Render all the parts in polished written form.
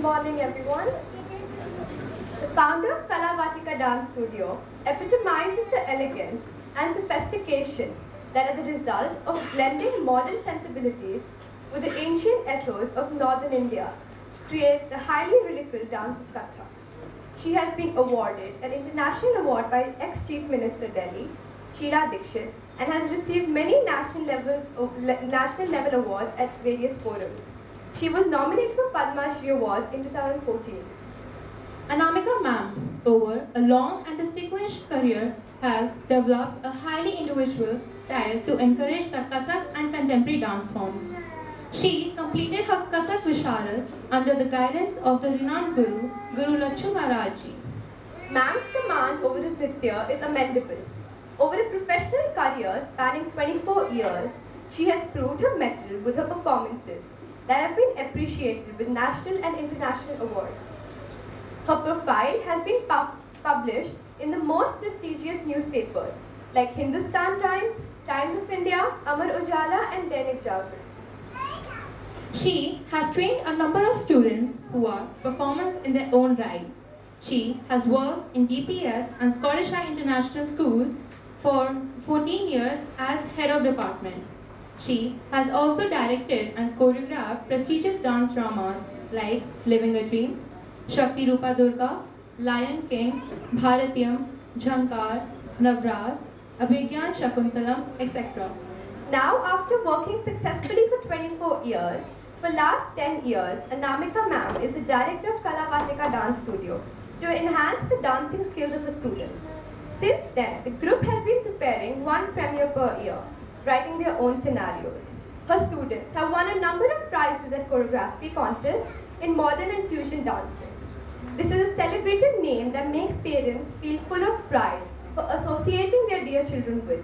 morning, everyone. The founder of Kalavatika Dance Studio epitomizes the elegance and sophistication that are the result of blending modern sensibilities with the ancient ethos of northern India to create the highly ridiculous dance of Kathak. She has been awarded an international award by ex-Chief Minister Delhi, Sheila Dikshit, and has received many national level awards at various forums. She was nominated for Padma Shri Awards in 2014. Anamika ma'am, over a long and distinguished career, has developed a highly individual style to encourage the Kathak and contemporary dance forms. She completed her Kathak Visharad under the guidance of the renowned Guru, Guru Lachu Maharaj Ji. Ma'am's command over the Nritya is amendable. Over a professional career spanning 24 years, she has proved her mettle with her performances that have been appreciated with national and international awards. Her profile has been published in the most prestigious newspapers like Hindustan Times, Times of India, Amar Ujala and Dainik Jagran. She has trained a number of students who are performers in their own right. She has worked in DPS and Scottish Rite International School for 14 years as head of department. She has also directed and choreographed prestigious dance dramas like Living a Dream, Shakti Rupa Durga, Lion King, Bharatiyam, Jhankar, Navras, Abhigyan Shakuntalam, etc. Now, after working successfully for 24 years, for last 10 years, Anamika ma'am is the director of Kalavatika Dance Studio to enhance the dancing skills of the students. Since then, the group has been preparing one premiere per year, writing their own scenarios. Her students have won a number of prizes at choreography contests in modern and fusion dancing. This is a celebrated name that makes parents feel full of pride for associating their dear children with.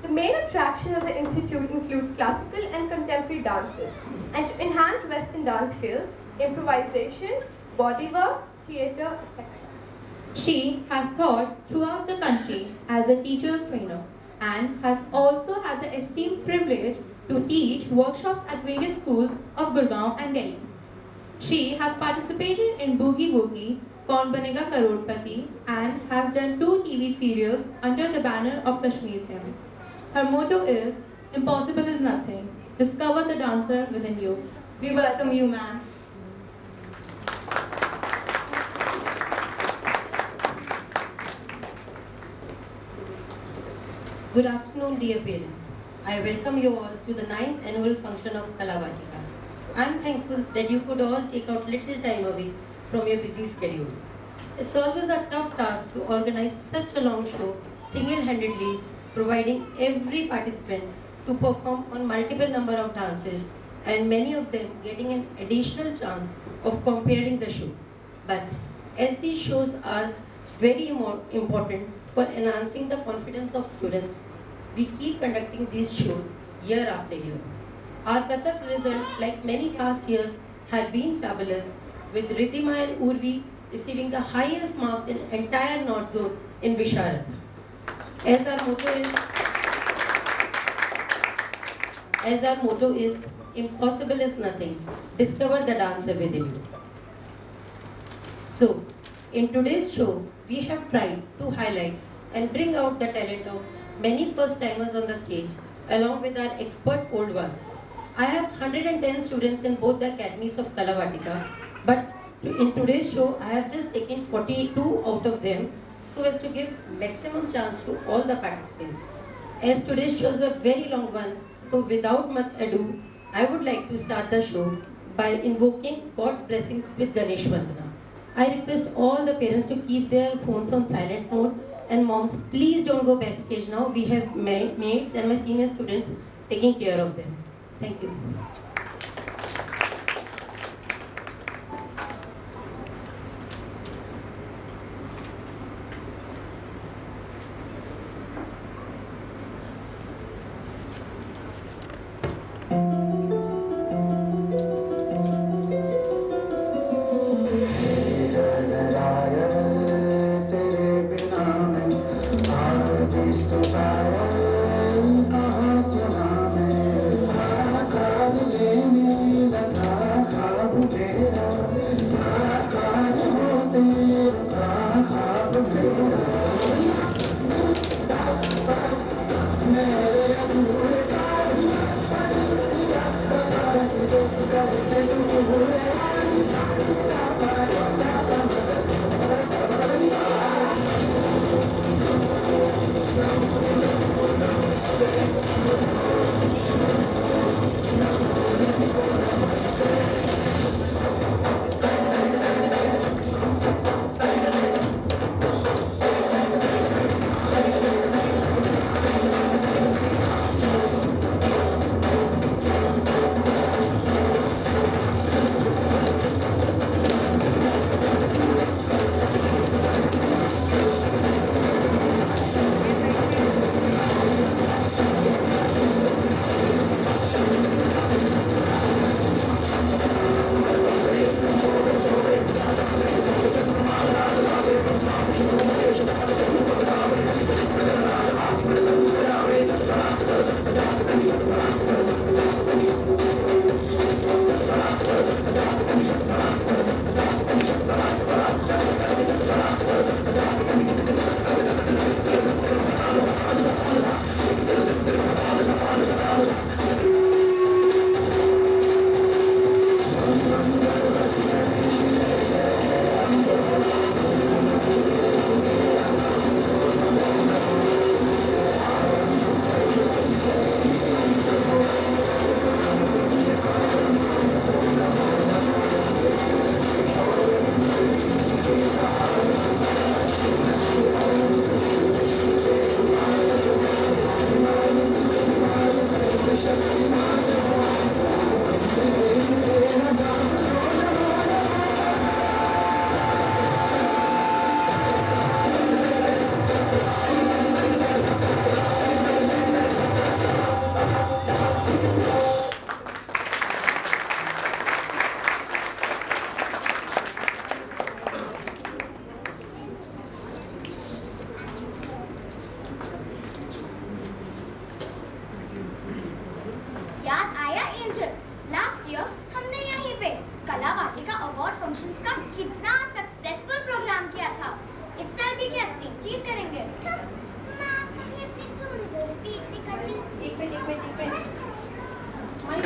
The main attraction of the institute include classical and contemporary dances, and to enhance Western dance skills, improvisation, bodywork, theatre, etc. She has taught throughout the country as a teacher's trainer and has also had the esteemed privilege to teach workshops at various schools of Gurgaon and Delhi. She has participated in Boogie Woogie, Kaun Banega Karodpati and has done 2 TV serials under the banner of Kashmir Films. Her motto is, impossible is nothing. Discover the dancer within you. We welcome you, ma'am. Good afternoon, dear parents. I welcome you all to the 9th annual function of Kalavatika. I am thankful that you could all take out little time away from your busy schedule. It's always a tough task to organize such a long show single-handedly, providing every participant to perform on multiple number of dances and many of them getting an additional chance of comparing the show. But as these shows are very important for enhancing the confidence of students, we keep conducting these shows year after year. Our Kathak results, like many past years, have been fabulous, with Riddhima and Urvi receiving the highest marks in entire North Zone in Visharad. As our motto is, impossible is nothing. Discover the dancer within you. So, in today's show, we have tried to highlight and bring out the talent of many first-timers on the stage, along with our expert old ones. I have 110 students in both the academies of Kalavatika, but in today's show, I have just taken 42 out of them so as to give maximum chance to all the participants. As today's show is a very long one, so without much ado, I would like to start the show by invoking God's blessings with Ganesh Vandana. I request all the parents to keep their phones on silent mode, and moms, please don't go backstage now. We have maids and my senior students taking care of them. Thank you. Thank you.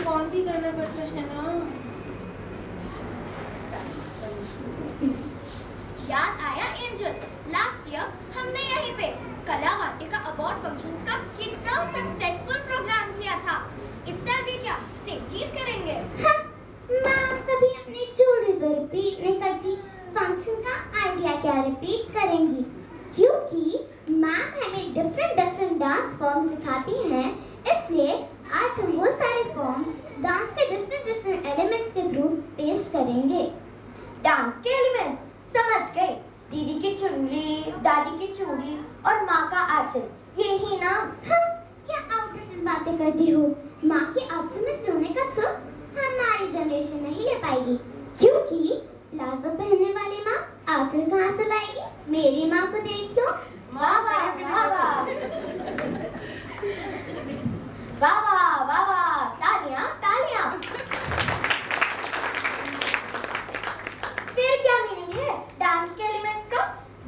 Perform भी करना पड़ता है ना। याद आया angel, last year हमने यहीं पे कला वाटिका अवार्ड फंक्शंस का कितना सक्सेसफुल प्रोग्राम किया था। इस साल भी क्या सेम चीज करेंगे? हाँ, माँ कभी अपनी चोरी तो रिपीट नहीं करती, फंक्शन का आइडिया क्या रिपीट करेंगी, क्योंकि मैम हमें डिफरेंट डांस फॉर्म सिखाती हैं, इसलिए आज हम वो सारे फॉर्म डांस के डिफरेंट एलिमेंट्स के थ्रू पेश करेंगे। डांस के एलिमेंट्स समझ गए, दीदी की चुनरी, दादी की चूड़ी और माँ का आंचल, ये ही ना? हाँ, क्या आउटडेटेड बातें करती हो? माँ के आंचल में सोने का सुख हमारी जनरेशन नहीं ले पाएगी, क्योंकि प्लाजो पहनने वाली माँ आंचल कहाँ से लाएगी? मेरी माँ को देख लो। वाह वाह वाह वाह वाह वाह वाह वाह, तालियां तालियां। फिर क्या मीनिंग है डांस के एलिमेंट्स का?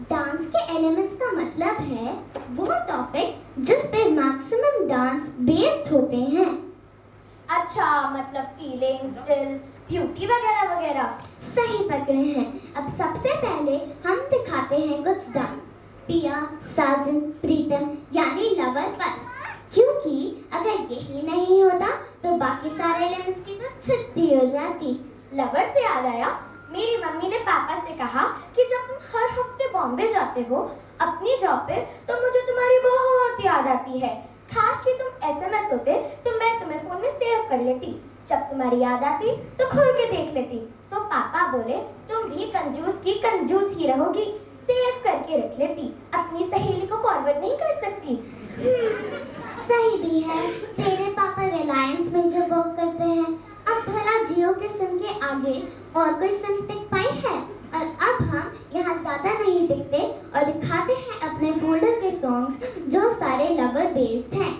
डांस के एलिमेंट्स का मतलब है वो टॉपिक जिस पे मैक्सिमम डांस बेस्ड होते हैं। अच्छा, मतलब फीलिंग, स्टिल, ब्यूटी वगैरह वगैरह। सही पकड़े हैं। अब सबसे पहले हम दिखाते हैं कुछ डांस, पिया, साजन, प्रीतम यानी लवर पर, क्योंकि अगर यही नहीं होता तो बाकी सारे एलिमेंट्स की तो छुट्टी हो जाती। लवर से याद आया, मेरी मम्मी ने पापा से कहा कि जब तुम हर हफ्ते बॉम्बे जाते हो अपनी जॉब पे, तो मुझे तुम्हारी बहुत याद आती है। खास कि तुम एसएमएस होते तो मैं तुम्हें फोन में सेव कर लेती, जब तुम्हारी याद आती तो खोल के देख लेती। तो पापा बोले तुम भी कंजूस की कंजूस ही रहोगी, सेव करके रख लेती, अपनी सहेली को फॉरवर्ड नहीं कर सकती। सही भी है, तेरे पापा रिलायंस में जो वर्क करते हैं, अब भला जियो के सिम के आगे और कोई सिम टिक पाई है? और अब हम यहाँ ज्यादा नहीं दिखते और दिखाते हैं अपने फोल्डर के सॉन्ग्स जो सारे लवर बेस्ड हैं।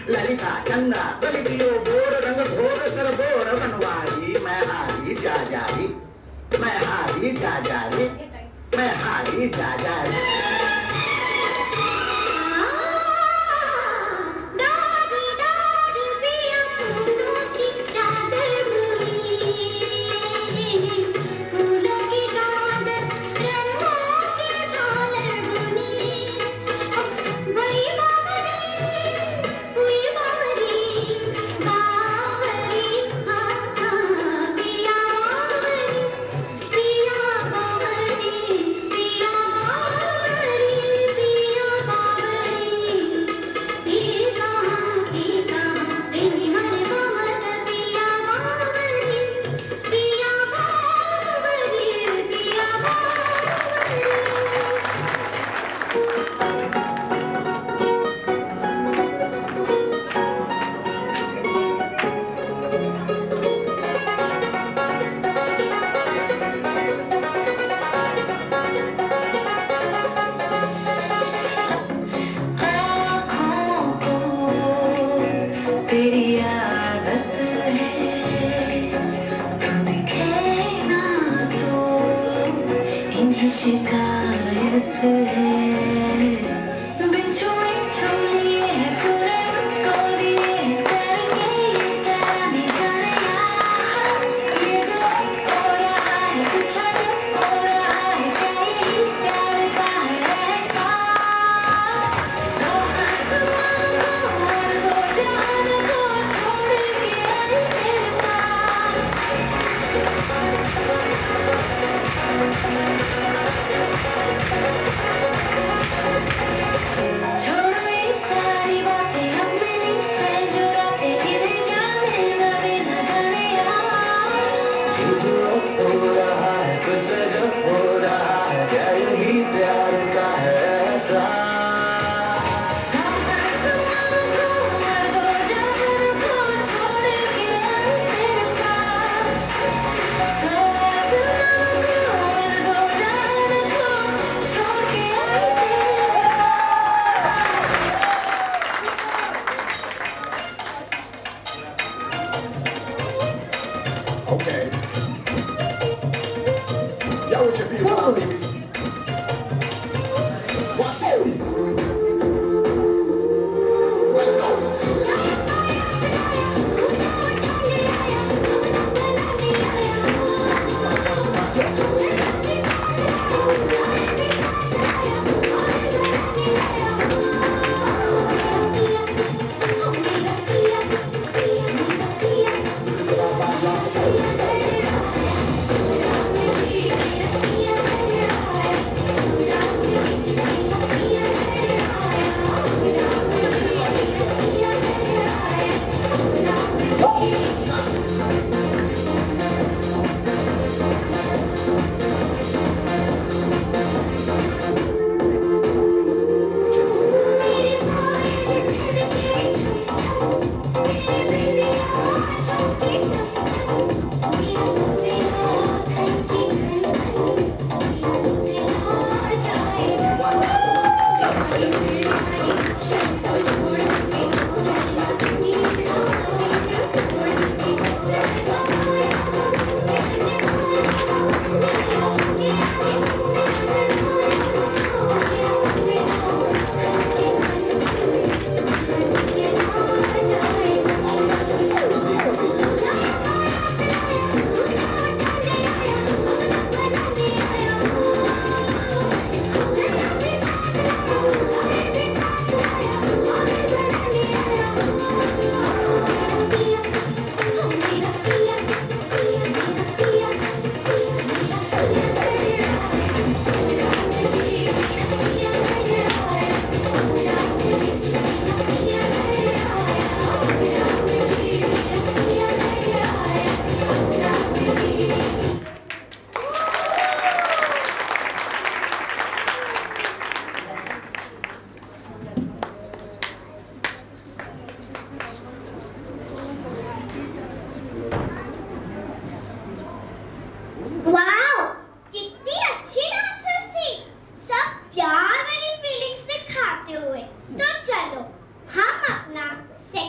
ललिता चंदा बलियो बोर रंग घोर कर बोर बनवारी मैं हारी जा जारी मैं हारी जा जारी मैं हारी जा जारी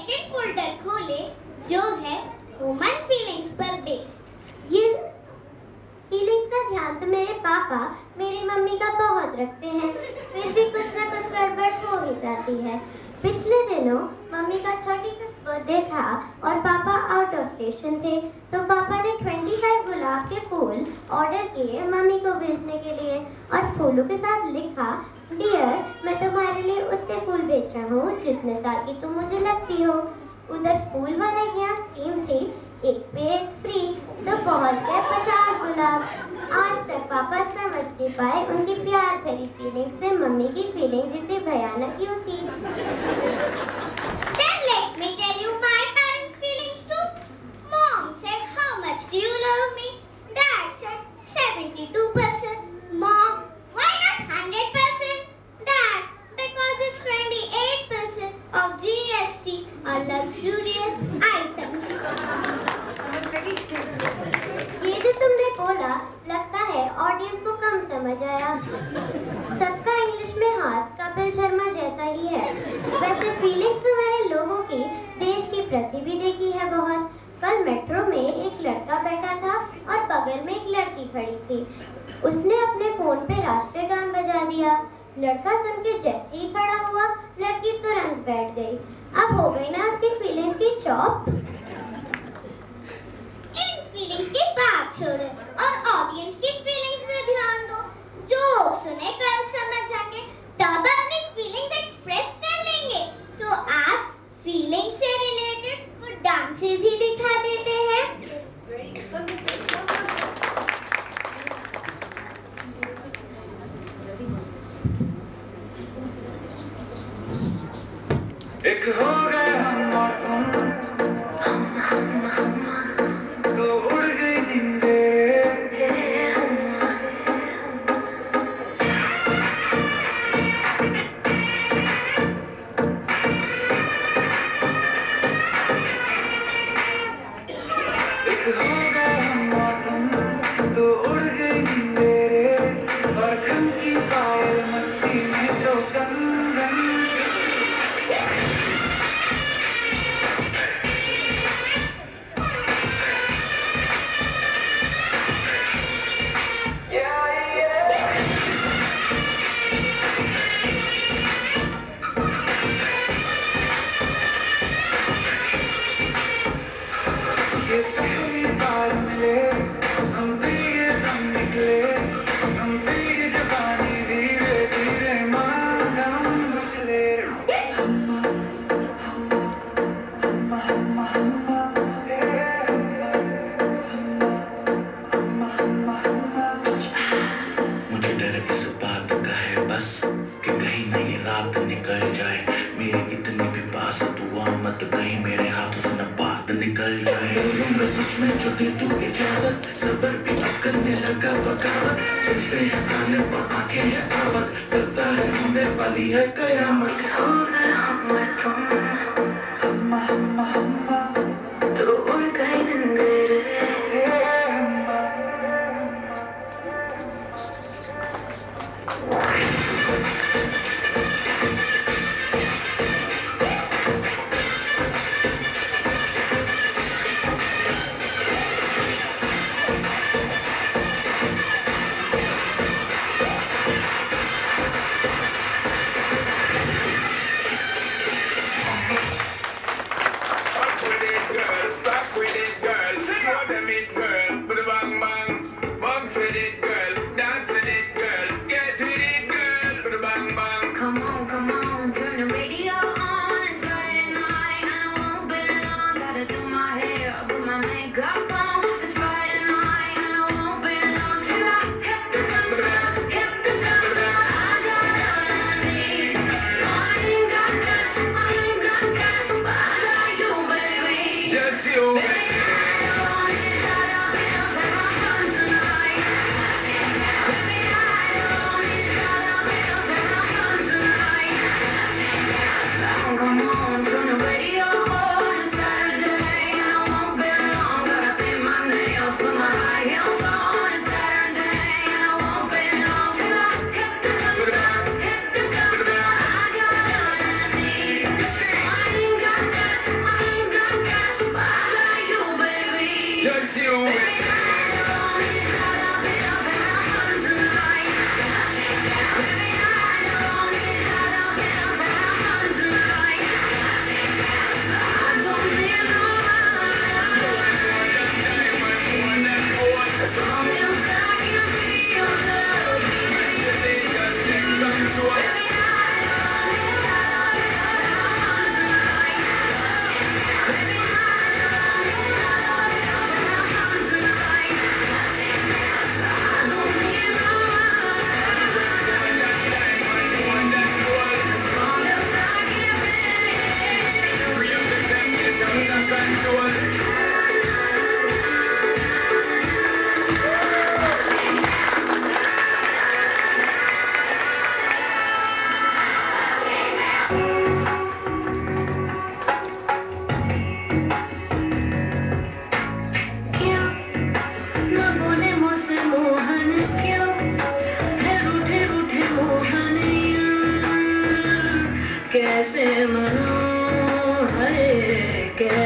सेकंड फोल्डर खोले जो है ह्यूमन फीलिंग्स पर बेस्ड। ये फीलिंग्स का ध्यान तो मेरे पापा मेरी मम्मी का बहुत रखते हैं, फिर भी कुछ ना कुछ गड़बड़ हो ही जाती है। पिछले दिनों मम्मी का 35th बर्थडे था और पापा आउट ऑफ स्टेशन थे, तो पापा ने 25 गुलाब के फूल ऑर्डर किए मम्मी को भेजने के लिए और फूलों के साथ लिखा, डियर मैं तुम्हारे लिए उतने फूल भेज रहा हूँ जितने साल की तुम मुझे लगती हो। उधर फूल वाले की यहाँ स्कीम थी, एक पे एक फ्री, तो पहुँच गए 50 गुलाब। आज तक पापा समझ नहीं पाए उनकी प्यार भरी फीलिंग्स में मम्मी की फीलिंग्स इतनी भयानक क्यों थी। Then let me tell you my parents' feelings too. Mom said, "How much do you love me?" Dad said, 72%. Mom, why not 100%? Dad, because it's 28% of GST on luxurious items. ये जो तुमने बोला लगता है ऑडियंस को कम समझ आया। सबका इंग्लिश में हाथ कपिल शर्मा जैसा ही है। वैसे फीलिंग्स तो मैंने लोगों की देश की प्रति भी देखी है बहुत। कल मेट्रो में एक लड़का बैठा था और बगल में एक लड़की खड़ी थी। उसने अपने फोन पे राष्ट्रीय गान बजा दिया। लड़का सुन के जैसे ही खड़ा हुआ, लड़की तुरंत बैठ गई। अब हो गई ना उसकी फीलिंग्स की चॉप। इन फीलिंग्स की बात छोड़ो और ऑडियंस की फीलिंग्स में ध्यान दो। जो सुने कल समझ आके तब अपनी फीलिंग्स एक्सप्रेस कर लेंगे। तो आज फीलिंग से रिलेटेड कुछ डांसेस ही दिखा देते हैं। एक हो गए हम और तुम, तो उड़ गई नींदें। एक हो गए हम और तुम, तो उड़ गई नींदें और खन की पायल मस्ती में तो कंगन। ये पहली बार मिले, हम भी ये दम निकले, हम भी ये जवानी धीरे धीरे मांगम उछले। हम्मा, हम्मा, हम्मा, हम्मा, हम्मा, हे हम्मा, हम्मा, हम्मा, हम्मा, हम्मा। मुझे डर इस बात का है बस कि कहीं न ये रात निकल जाए। मेरी इतनी भी पास दुआ मत कहीं मेरे हाथों से न बात निकल जाए। मैं सच में जो दे दूं इजाजत, सबर भी अब करने लगा बगावत। सुनते हैं साले पर आंखें हैं आवत, करता है होने वाली है कयामत। हो गए हम और तुम, हम्मा, हम्मा, हम्मा, तो उड़ गई नींदें। हे हम्मा।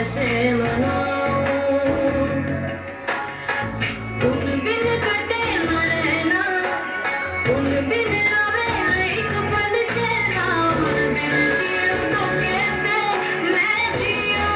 कैसे मनाऊं उन बिन कटे न रहना उन बिन आवे एक पल चैना उन बिन जियो तो कैसे मैं जियो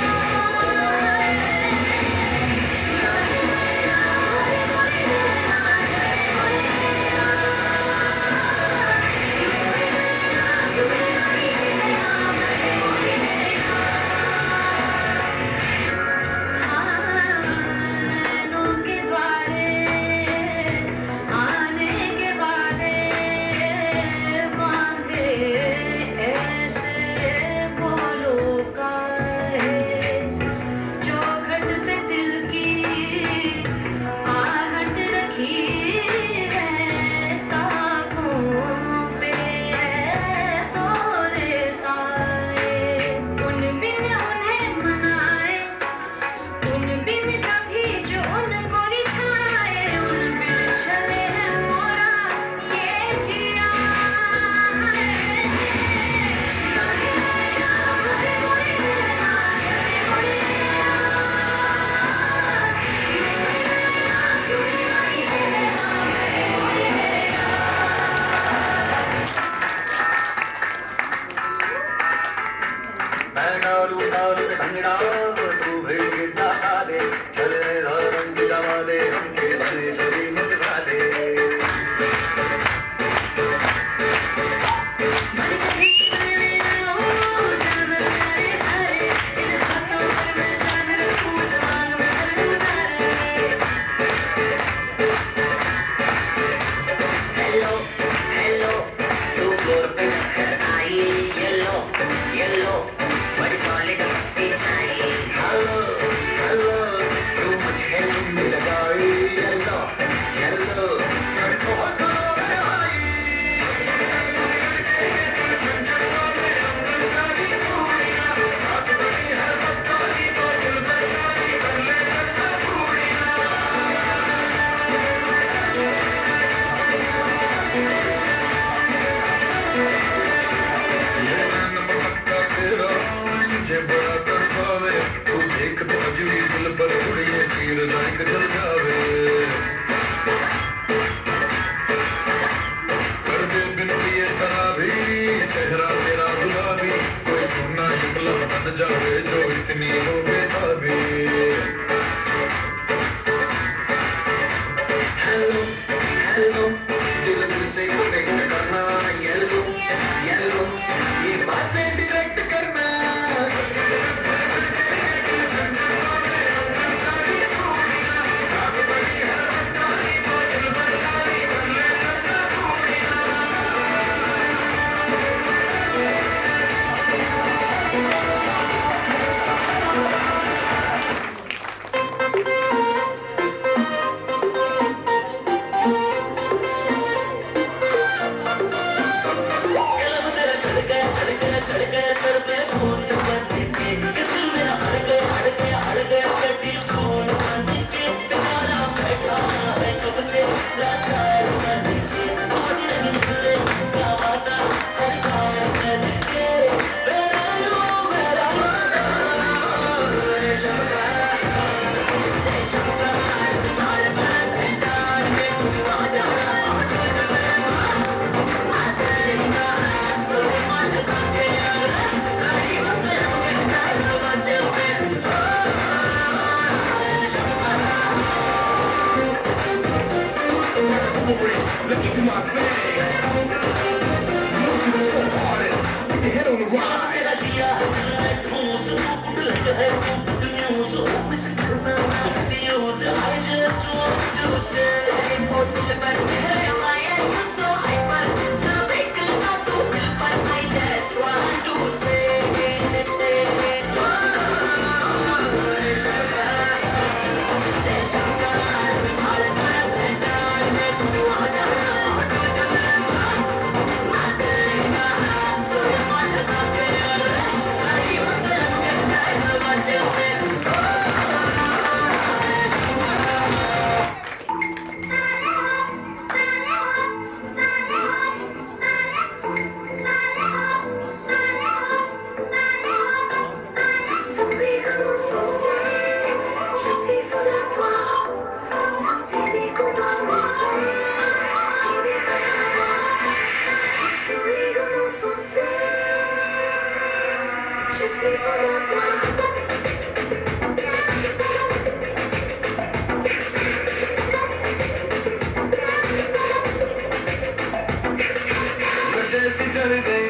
नशे से चढ़ गई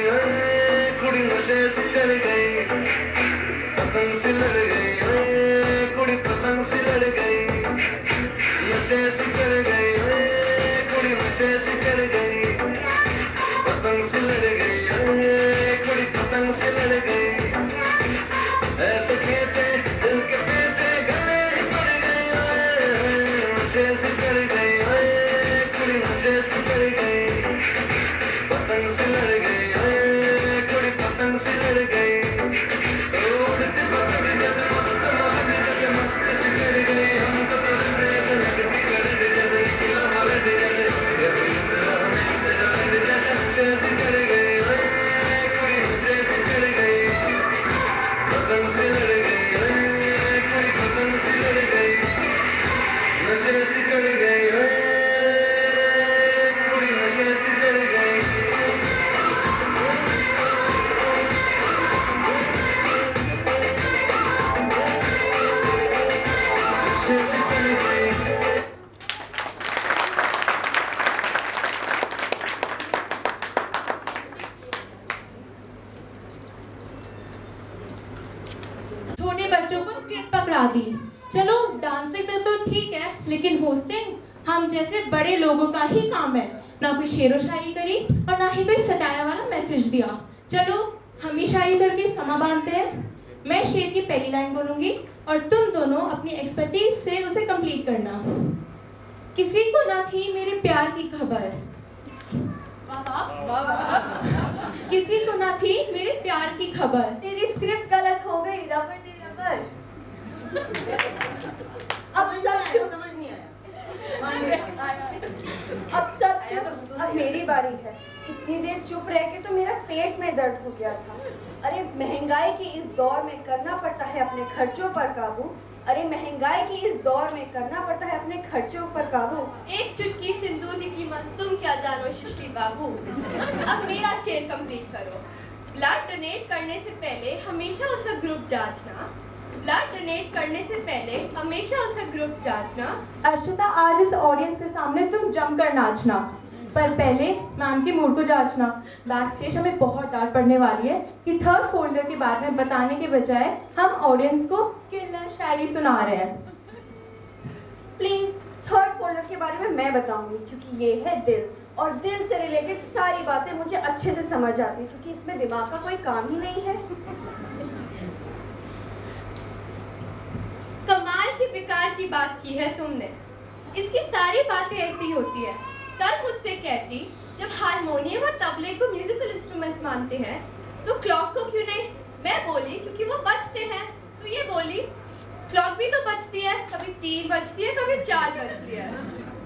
कुड़ी, नशे से चढ़ गई, पतंग से लड़ गई कुड़ी, पतंग से लड़ गई। नशे से चढ़ गई कुड़ी, नशे से चढ़ गई, पतंग से लड़ गई कुड़ी, पतंग से लड़ गई। ऐसे खींचे दिल के पीछे गले पड़ गई, नशे से चढ़ गई कुड़ी, नशे से चढ़ गई, पतंग से लड़ गई कुड़ी, पतंग से लड़ गई। उड़ती पतंग जैसे मस्त मौत, जैसे मस्त से चढ़ गई, हमको तो जैसे लगती करंट, जैसे निकला मलट, जैसे हमें से डरंट, जैसे नशे से चढ़ गई कुड़ी, नशे से चढ़ गई, पतंग से लड़ गई कुड़ी, पतंग से लड़ गई। नशे से चढ़ गई कुड़ी, नशे से चढ़ गई। छोटे बच्चों को स्क्रिप्ट पकड़ा दी। चलो डांसिंग तो ठीक है, लेकिन होस्टिंग हम जैसे बड़े लोगों का ही काम है। ना कोई शेरो शायरी करी और ना ही कोई सटायर वाला मैसेज दिया। चलो हम ही शायरी करके समा बांधते हैं। मैं शेर की पहली लाइन बोलूंगी और तुम दोनों अपनी एक्सपर्टीज से उसे कंप्लीट करना। किसी को ना थी मेरे प्यार की खबर, किसी को ना थी मेरे प्यार की खबर। तेरी स्क्रिप्ट गलत हो गई, रबर दे रबर। अब सब चुप, समझ नहीं आया। अब सब चुप, अब मेरी बारी है। इतनी देर चुप रह के तो मेरा पेट में दर्द हो गया था। अरे महंगाई के इस दौर में करना पड़ता है अपने खर्चों पर काबू। अरे महंगाई की इस दौर में करना पड़ता है अपने खर्चों पर काबू। एक चुटकी सिंदूर की कीमत तुम क्या जानो सृष्टि बाबू। अब मेरा शेर कंप्लीट करो। ब्लड डोनेट करने से पहले हमेशा उसका ग्रुप जांचना। ब्लड डोनेट करने से पहले हमेशा उसका ग्रुप जांचना। अर्शिता, आज इस ऑडियंस के सामने तुम जमकर नाचना, पर पहले मैम की मूड को जांचना। बैक स्टेज हमें बहुत डांट पड़ने वाली है कि थर्ड फोल्डर के बारे में बताने के बजाय हम ऑडियंस को किल्लर शायरी सुना रहे हैं। प्लीज थर्ड फोल्डर के बारे में मैं बताऊंगी, क्योंकि ये है दिल, और दिल से रिलेटेड सारी बातें मुझे अच्छे से समझ आती है, क्योंकि इसमें दिमाग का कोई काम ही नहीं है। कमाल की बेकार की बात की है तुमने। इसकी सारी बातें ऐसी होती है। कल मुझसे कहती, जब हारमोनियम और तबले को म्यूजिकल इंस्ट्रूमेंट्स मानते हैं तो क्लॉक को क्यों नहीं? मैं बोली क्योंकि वो बजते हैं। तो ये बोली क्लॉक भी तो बजती है, कभी 3 बजती है, कभी 4 बजती है।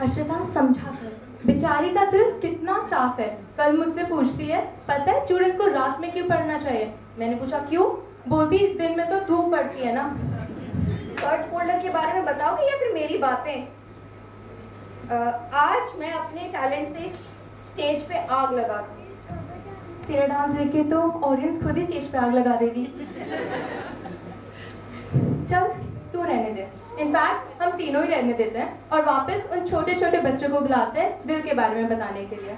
अर्शिता समझा कर, बेचारी का दिल कितना साफ है। कल मुझसे पूछती है, पता है स्टूडेंट्स को रात में क्यों पढ़ना चाहिए? मैंने पूछा क्यों? बोलती दिन में तो धूप पड़ती है ना। थर्ड फोल्डर के बारे में बताओगे या फिर मेरी बातें? आज मैं अपने टैलेंट से स्टेज पे आग लगाती। तेरा डांस देख के तो ऑडियंस खुद ही स्टेज पे आग लगा देगी। चल तू रहने दे। इनफैक्ट हम तीनों ही रहने देते हैं और वापस उन छोटे छोटे बच्चों को बुलाते हैं दिल के बारे में बताने के लिए।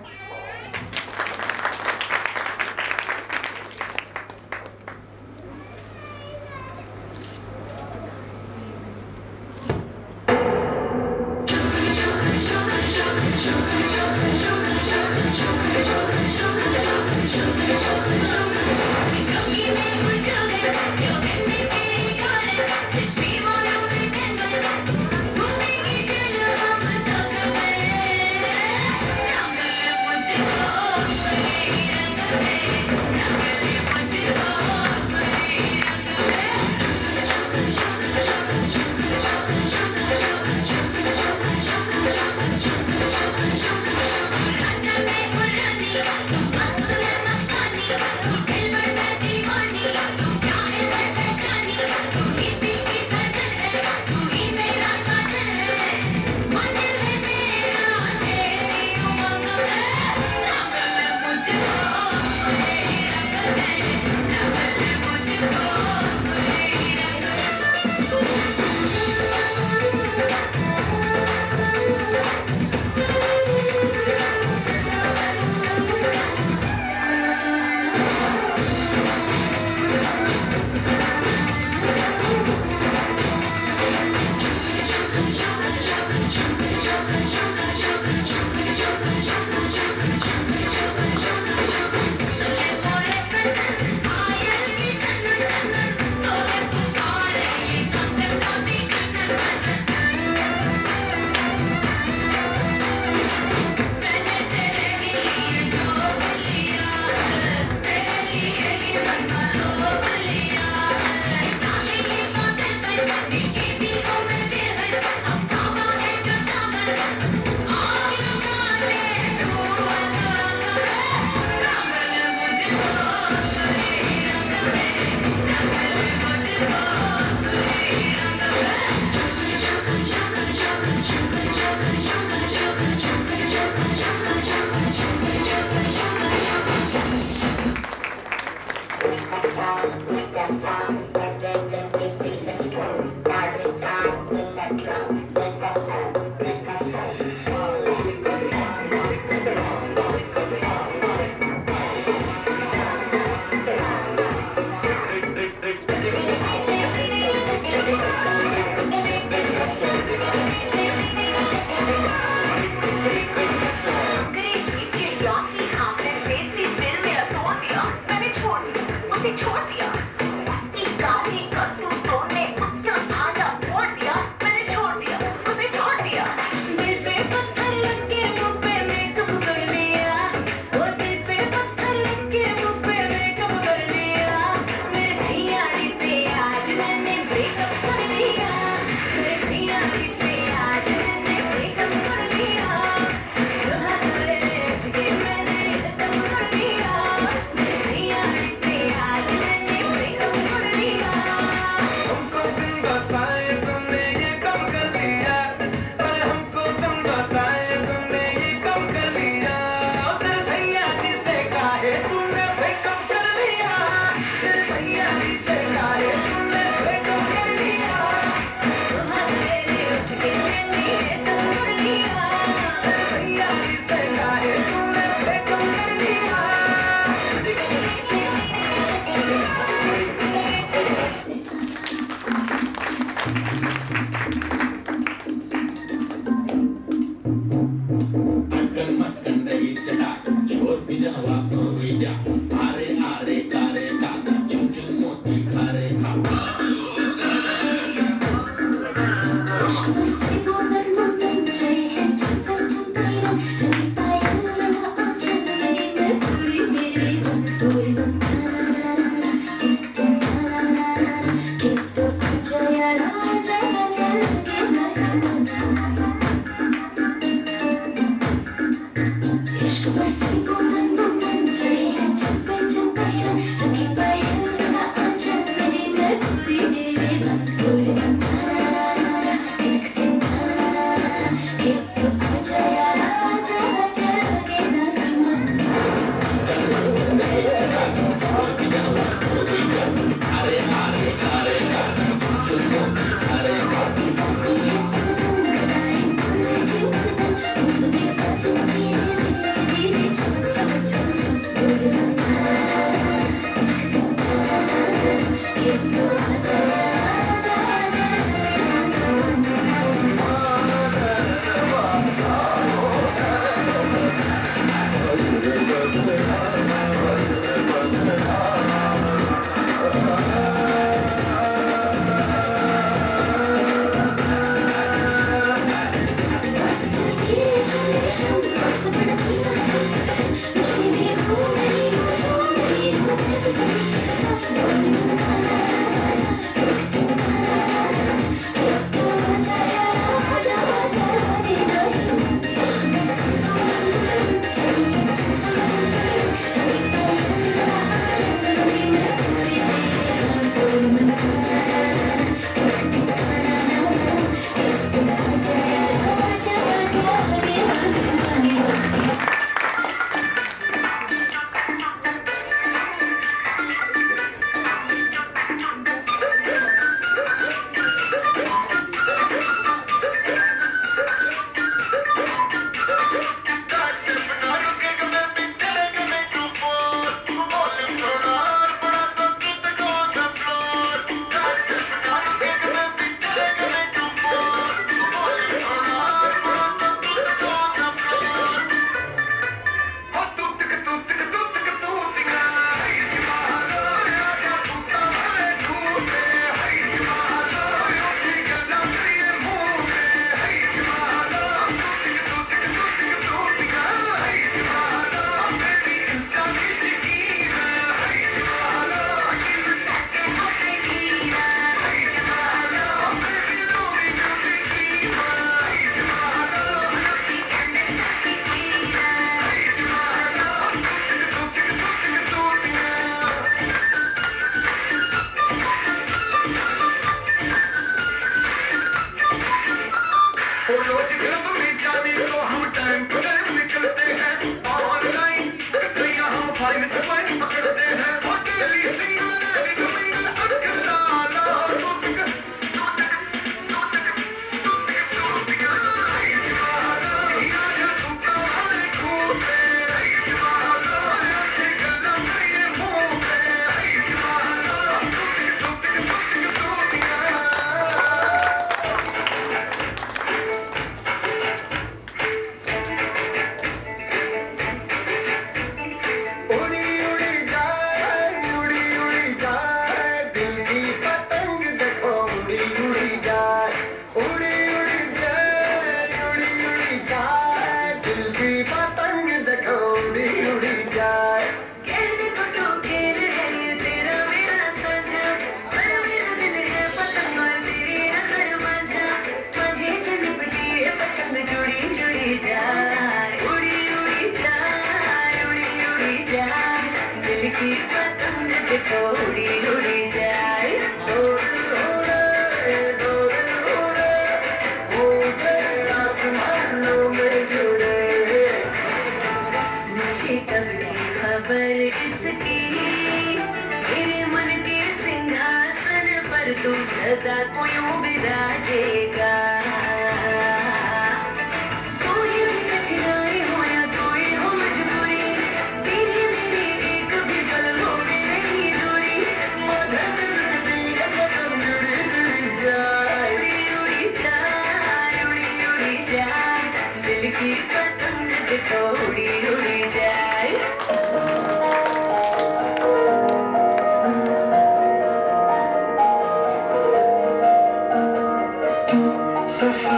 सफर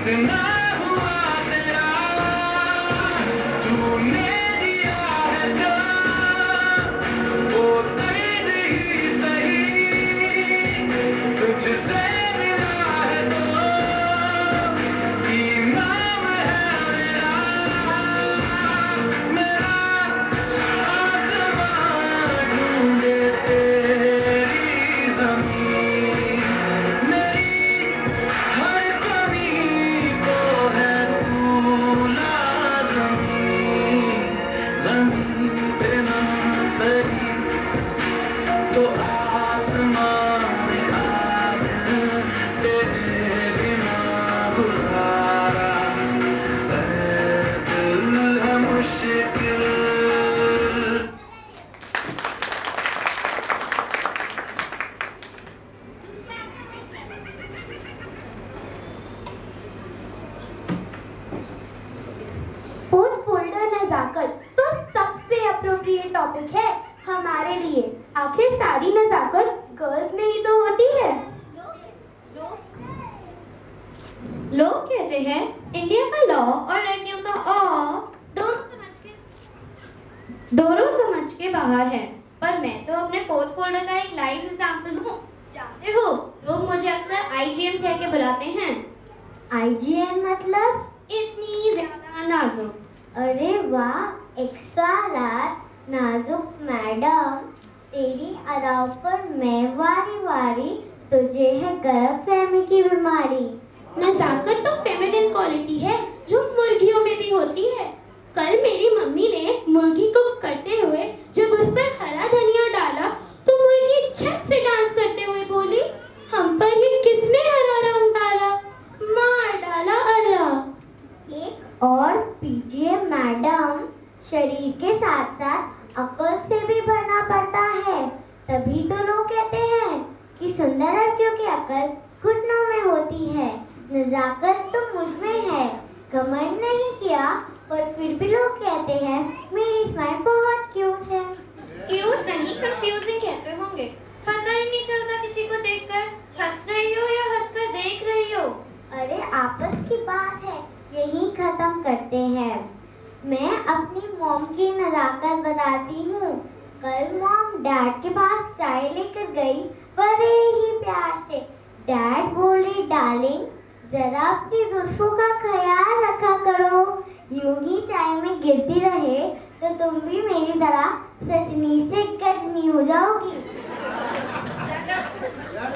कितना हुआ तेरा, तूने दिया है जो वो तर्ज ही सही, तुझसे मिला है तो इनाम है मेरा, मेरा आसमां ढूंढे तेरी ज़मीन, मेरी हर कमी को है तू लाज़मी, ज़मीन पे ना सही तो आसमां में काबिल, तेरे बिना गुजारा है दिल है मुश्किल। फोर्थ फोल्डर नजाकत तो सबसे अप्रोप्रिएट टॉपिक है हमारे लिए। आखिर सारी नजाकत गर्ल्स में ही तो होती है। लोग कहते हैं इंडिया का लॉ और लड़कियों का दोनों समझ के बाहर है, पर मैं तो अपने फोर्थ फोल्डर का एक लाइव एग्जांपल हूँ। जानते हो, लोग मुझे अक्सर आईजीएम कह के बुलाते हैं। IGN मतलब? इतनी ज्यादा नाजुक। अरे वाह, एक्स्ट्रा लार्ज नाजुक मैडम। तेरी अदाओं पर मैं वारी वारी, तुझे है गलतफहमी की बीमारी। नजाकत तो फेमिनिन क्वालिटी है जो मुर्गियों में भी होती है। कल मेरी मम्मी ने मुर्गी को करते हुए जब उस पर हरा धनिया डाला तो मुर्गी झट से डांस करते हुए बोली, हम पर ये किसने हरा रंग डाला, मार डाला अल्लाह। एक और पीजिए मैडम, शरीर के साथ साथ अक्ल से भी भरना पड़ता है, तभी तो लोग कहते हैं कि सुंदर लड़कियों की अक्ल घुटनों में होती है। नजाकत तो मुझ में है, घमंड नहीं किया, पर फिर भी लोग कहते हैं मेरी स्माइल बहुत क्यूट है। क्यूट नहीं, कंफ्यूजिंग कहते होंगे। पता ही नहीं चलता किसी को देखकर हंस रही हो या हंसकर देख रही हो। अरे आपस की बात है, यही खत्म करते हैं। मैं अपनी मॉम की नजाकत बताती हूँ। कल मॉम डैड के पास चाय लेकर गई बड़े ही प्यार से। डैड बोले, डार्लिंग जरा अपनी जुल्फों का ख्याल रखा करो, यूं ही चाय में गिरती रहे तो तुम भी मेरी तरह सजनी से गजनी हो जाओगी।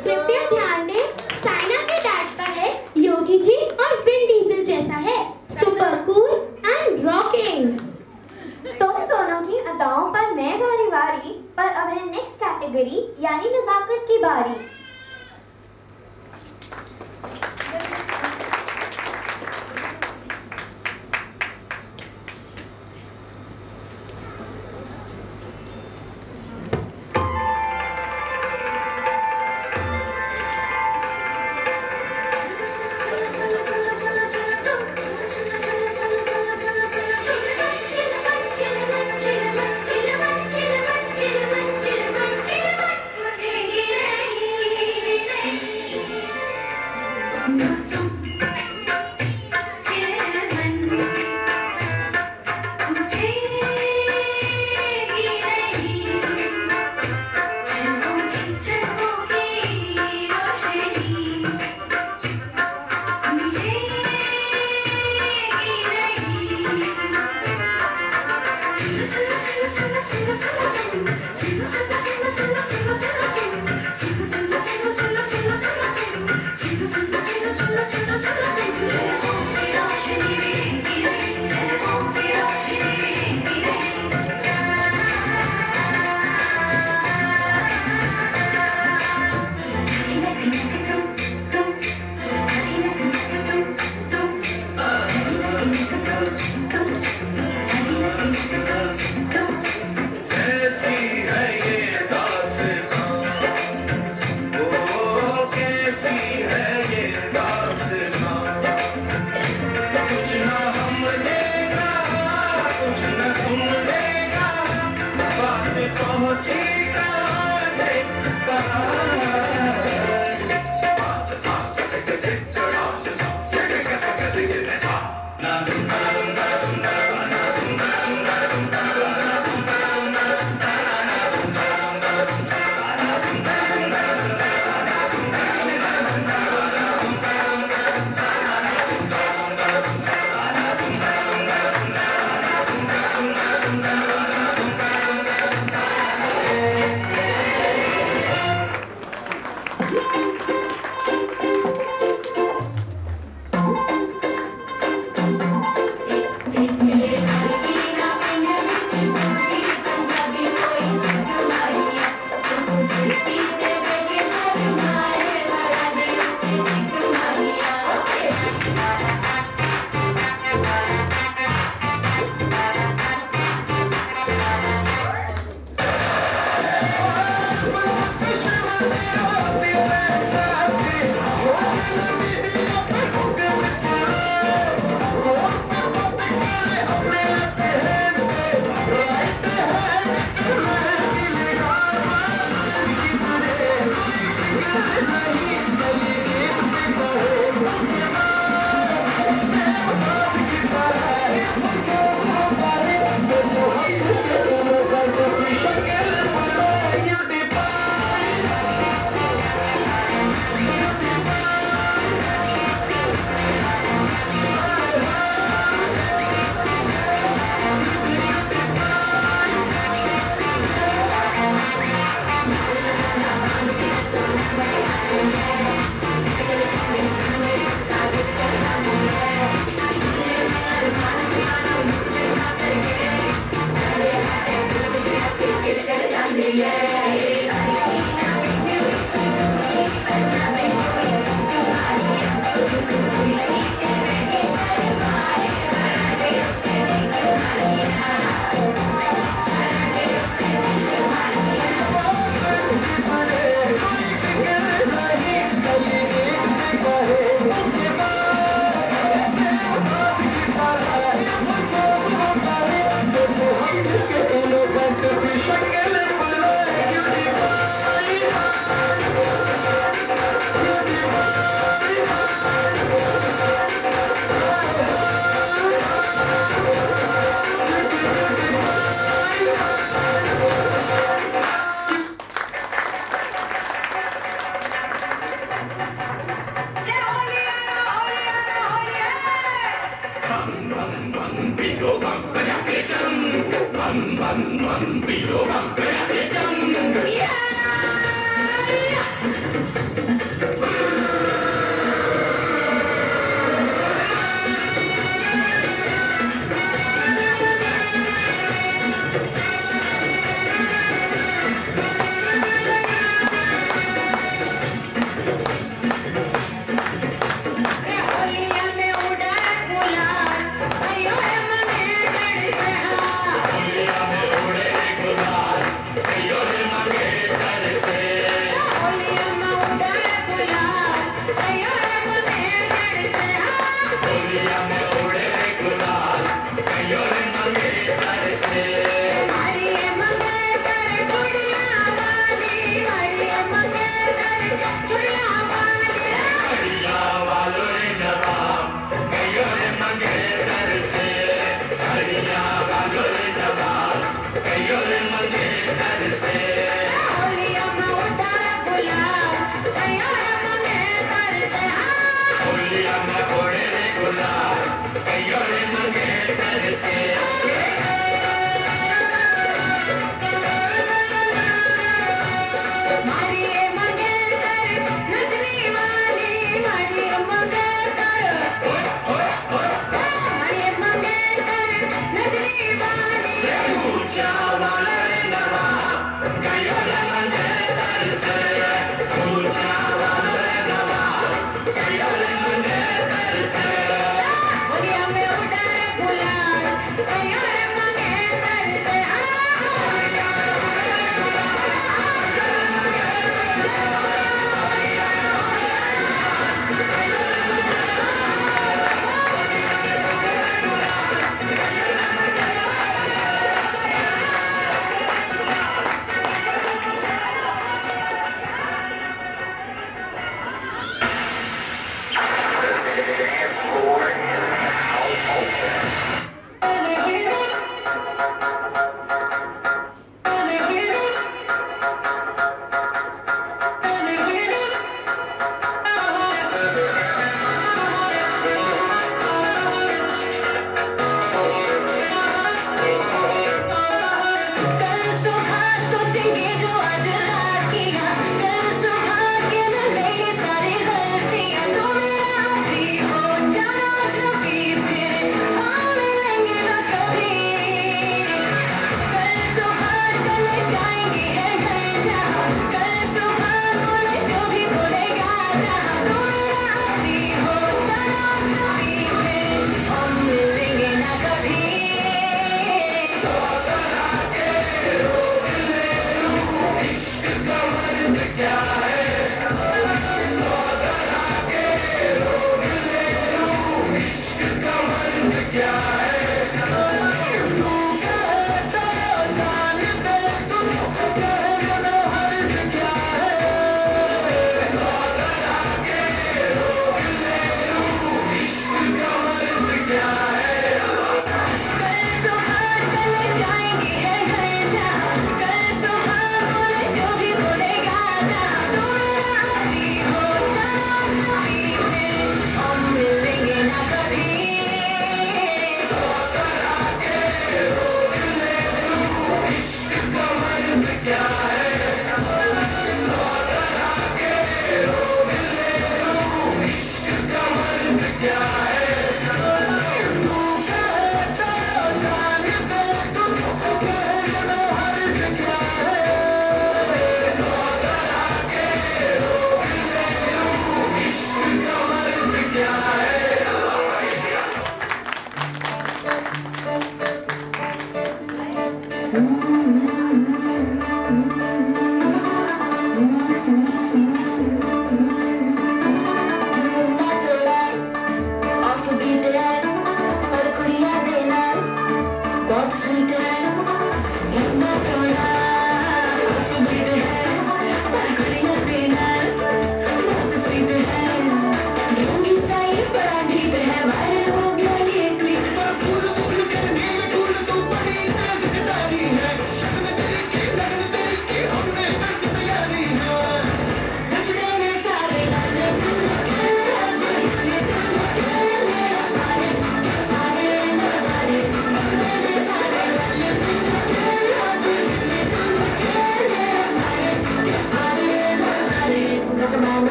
कृपया ध्यान दें, साइना के डैड का है योगी जी और विन डीजल जैसा है, सुपर कूल एंड रॉकिंग। तुम दोनों की अदाओं पर मैं वारी वारी, पर अब है नेक्स्ट कैटेगरी यानी नजाकत की बारी। Yeah.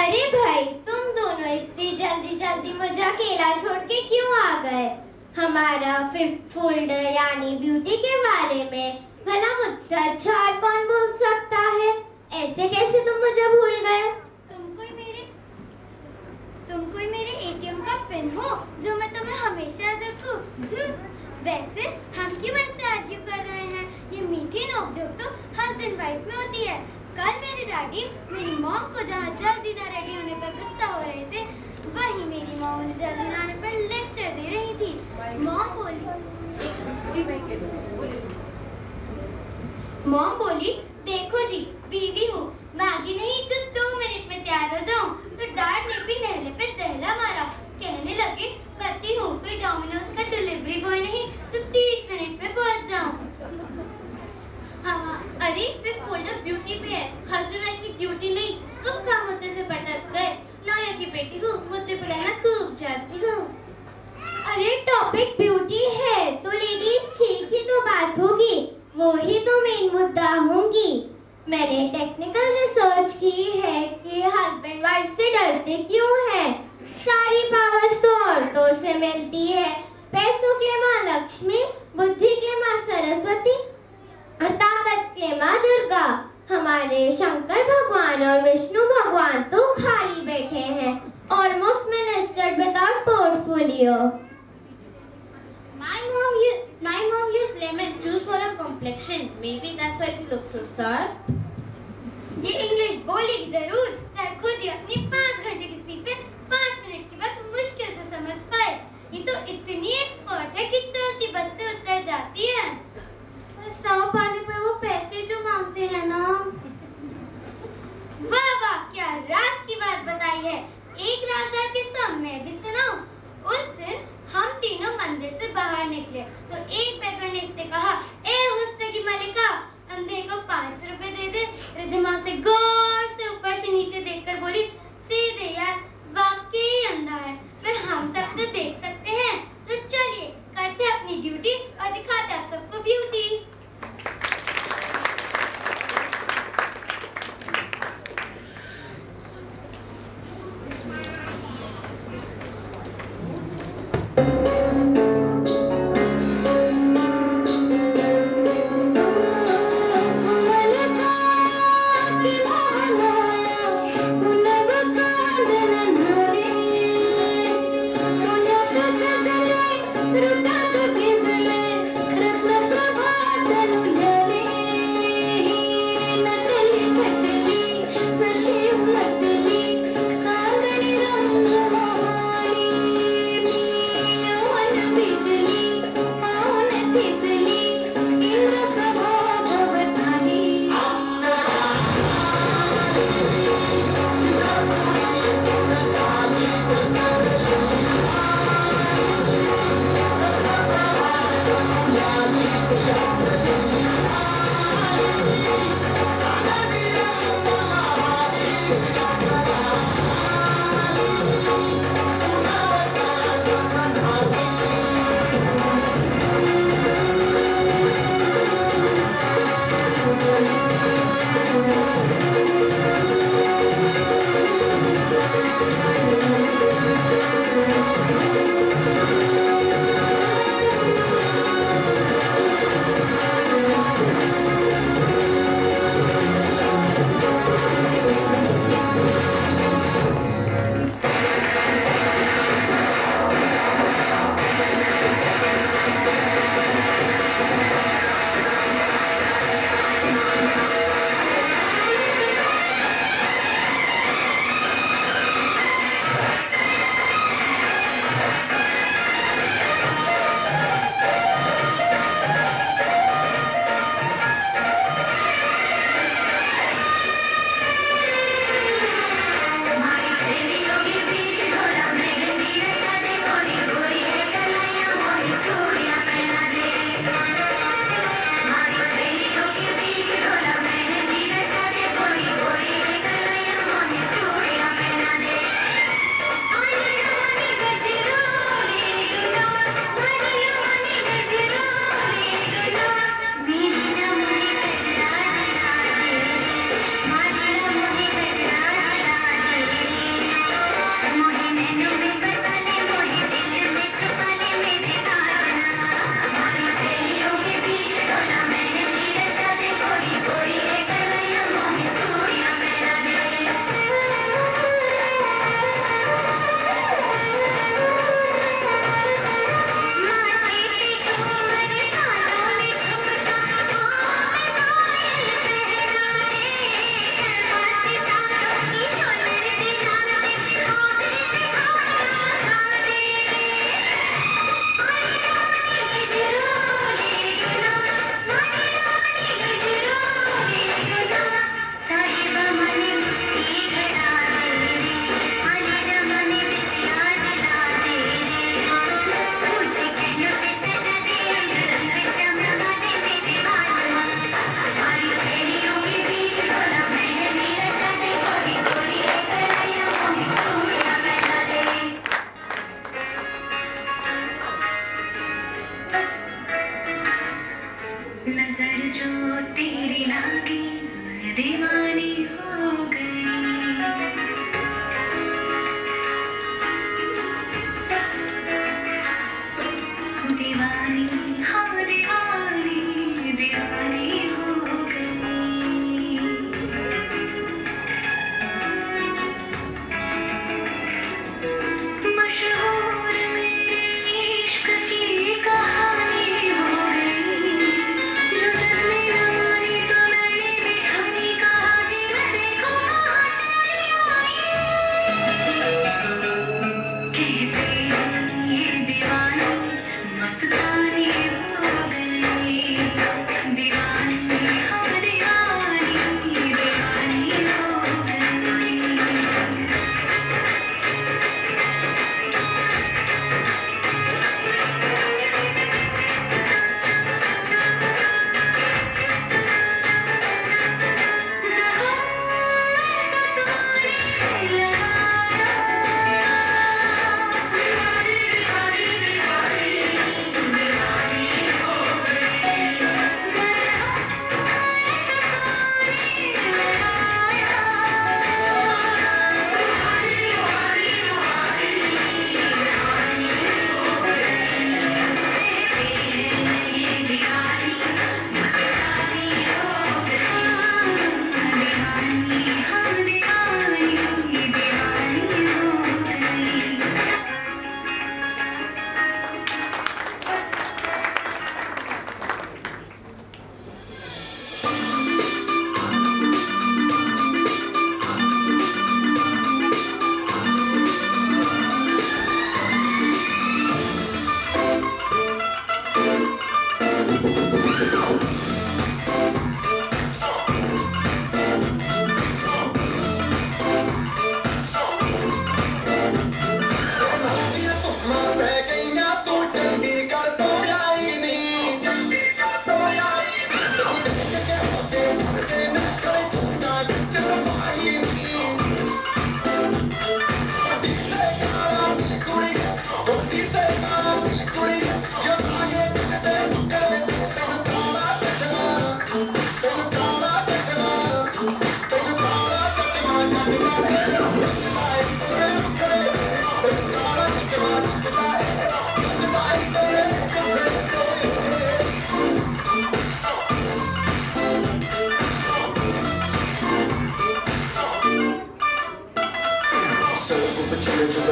अरे भाई, तुम दोनों इतनी जल्दी जल्दी मुझे अकेला छोड़ के क्यों आ गए? हमारा 5th फोल्डर यानी ब्यूटी के बारे में भला मुझसे अच्छा और कौन बोल सकता है? ऐसे कैसे तुम मुझे भूल गए? तुम कोई मेरे ATM का पिन हो जो मैं तुम्हें हमेशा याद रखूं? वैसे हम क्यों ऐसे आर्ग्यू कर रहे हैं? ये मीठी नोकझोंक तो हस्बैंड वाइफ में होती है। कल मेरे डैडी मेरी मॉम को जहाँ जल्दी ना रेडी होने पर गुस्सा हो रहे थे, वहीं मेरी मॉम मुझे जल्दी ना आने पर लेक्चर दे रही थी। मॉम बोली, देखो जी, बीवी हूँ, मैगी नहीं तो 2 मिनट में तैयार हो जाऊँ। तो डैड ने भी नहले पे दहला मारा, कहने लगे, पति हूँ, कोई डोमिनोज का डिलीवरी बॉय नहीं तो 30 मिनट में पहुँच जाऊँ। अरे 5th फोल्डर ब्यूटी पे है, हस्बैंड वाइफ की ड्यूटी नहीं। तुम कहाँ मुद्दे से भटक गए? लॉयर की बेटी हूँ, मुद्दे पे रहना खूब जानती हूँ। अरे टॉपिक ब्यूटी है तो लेडीज ठीक ही तो बात होगी, वो ही तो मेन मुद्दा होंगी। मैंने टेक्निकल रिसर्च की है कि हस्बैंड वाइफ से डरते क्यों हैं। सारी पावर्स तो औरतों से मिलती है। पैसों के माँ लक्ष्मी, बुद्धि के माँ सरस्वती और ताकत के माँ दुर्गा। हमारे शंकर भगवान और विष्णु भगवान तो खाली बैठे हैं, almost ministered without portfolio. My mom used lemon juice for her complexion. Maybe that's why she looks so sad. ये इंग्लिश बोलेगी जरूर, चाहे खुद ही अपनी 5 घंटे की स्पीच में 5 मिनट की बात मुश्किल से समझ पाए। ये तो इतनी एक्सपर्ट है कि चलती बस से उतर जाती है। स्टॉप आने पर वो पैसे जो मांगते हैं ना। वाह वाह, क्या राज की बात बताई है। एक राज और किस्सा मैं भी सुनाऊं। उस दिन हम तीनों मंदिर से बाहर निकले तो एक बेकर ने इससे कहा, ए हुस्न की मलिका, अंधे को 5 रुपए दे दे। रिद्धिमा से गौर से ऊपर से नीचे देखकर बोली, दे दे यार, वाकई अंधा है, पर हम सब तो देख सकते हैं। तो चलिए करते अपनी ड्यूटी और दिखाते आप सबको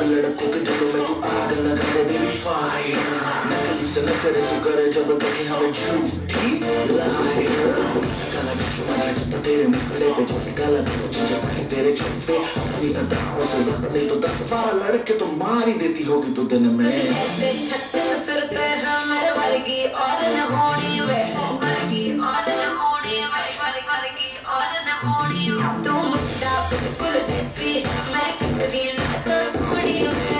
लड़कों के दिलों में तू आग लगा दे बेबी फायर नकली से न करे तू करे जब कहीं हमें झूठी लायर काला चश्मा जचता तेरे मुखड़े पे जैसे काला जचता है तेरे छत पे अपनी अदाओं से ज्यादा नहीं तो 10-12 लड़के तो मार ही देती होगी तू दिन में तेरी छत पे फिरते हैं मेरे वर्गी और न होनी वे वर्गी और न होनी वर्गी और न होनी तू मुझा बिल्कुल देसी मैं कभी ना तो सोनी वे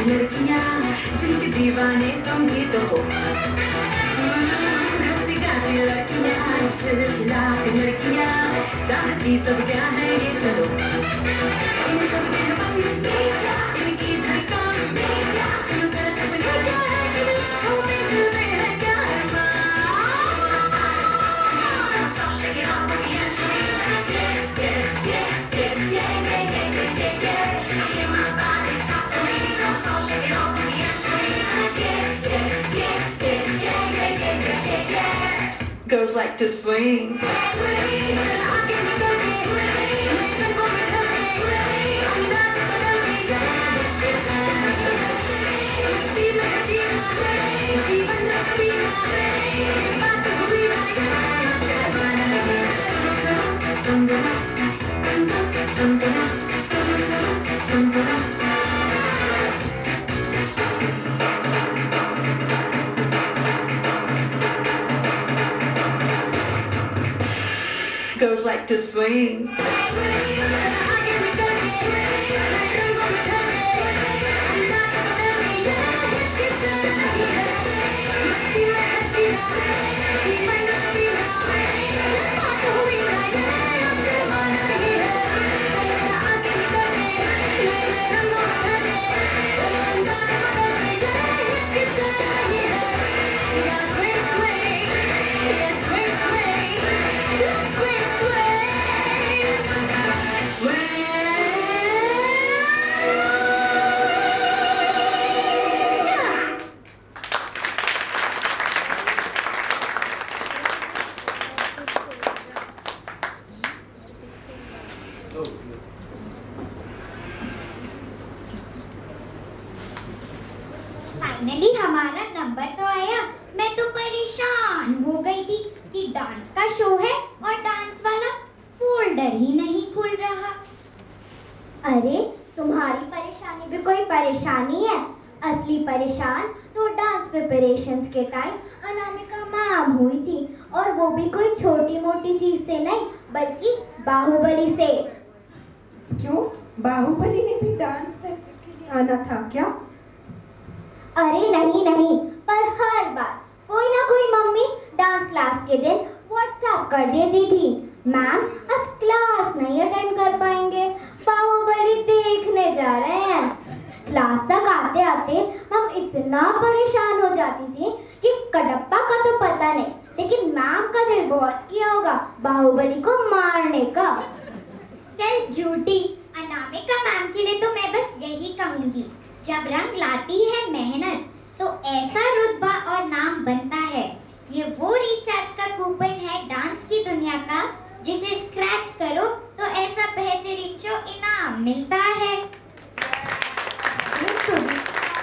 लड़कियां जिनके दीवाने तुम भी तो हो, हंसती गाती लड़कियां, खिलखिलाती लड़कियां, चाहती सब क्या है ये चलो, इन सब के हम इनकी धड़कन, सुनो जरा सपने क्या है, इन आँखों में दिल में है क्या अरमान, so shake it off with the energy, yeah, yeah, yeah, yeah, yeah, yeah, yeah, yeah, yeah, hear my body talk to me, so shake it off with the energy, yeah, yeah, yeah, yeah, yeah, yeah, yeah, yeah, yeah. Girls like to swing. Girls like to swing. Finally हमारा number तो आया। मैं तो परेशान हो गई थी कि डांस का शो है और डांस वाला फोल्डर ही नहीं खुल रहा। अरे तुम्हारी परेशानी भी कोई परेशानी है। असली परेशान तो डांस प्रिपरेशंस के टाइम अनामिका मैम हुई थी, और वो भी कोई छोटी मोटी चीज से नहीं बल्कि बाहुबली से। क्यों, बाहुबली ने भी डांस प्रैक्टिस के लिए आना था क्या? अरे नहीं, पर हर बार कोई ना कोई मम्मी डांस क्लास के दिन व्हाट्सएप कर देती थी, मैम आज क्लास नहीं अटेंड कर पाएंगे, बाहुबली देखने जा रहे हैं। क्लास तक आते आते हम इतना परेशान हो जाती थी कि कटप्पा का तो पता नहीं, लेकिन मैम का दिल बहुत किया होगा बाहुबली को मारने का। चल झूठी, अनामिका मैम के लिए तो मैं बस यही कहूंगी, जब रंग लाती है मेहनत तो ऐसा रुतबा और नाम बनता है। ये वो रिचार्ज का कूपन है डांस की दुनिया का, जिसे स्क्रैच करो तो ऐसा बेहतरीन शो इनाम मिलता है।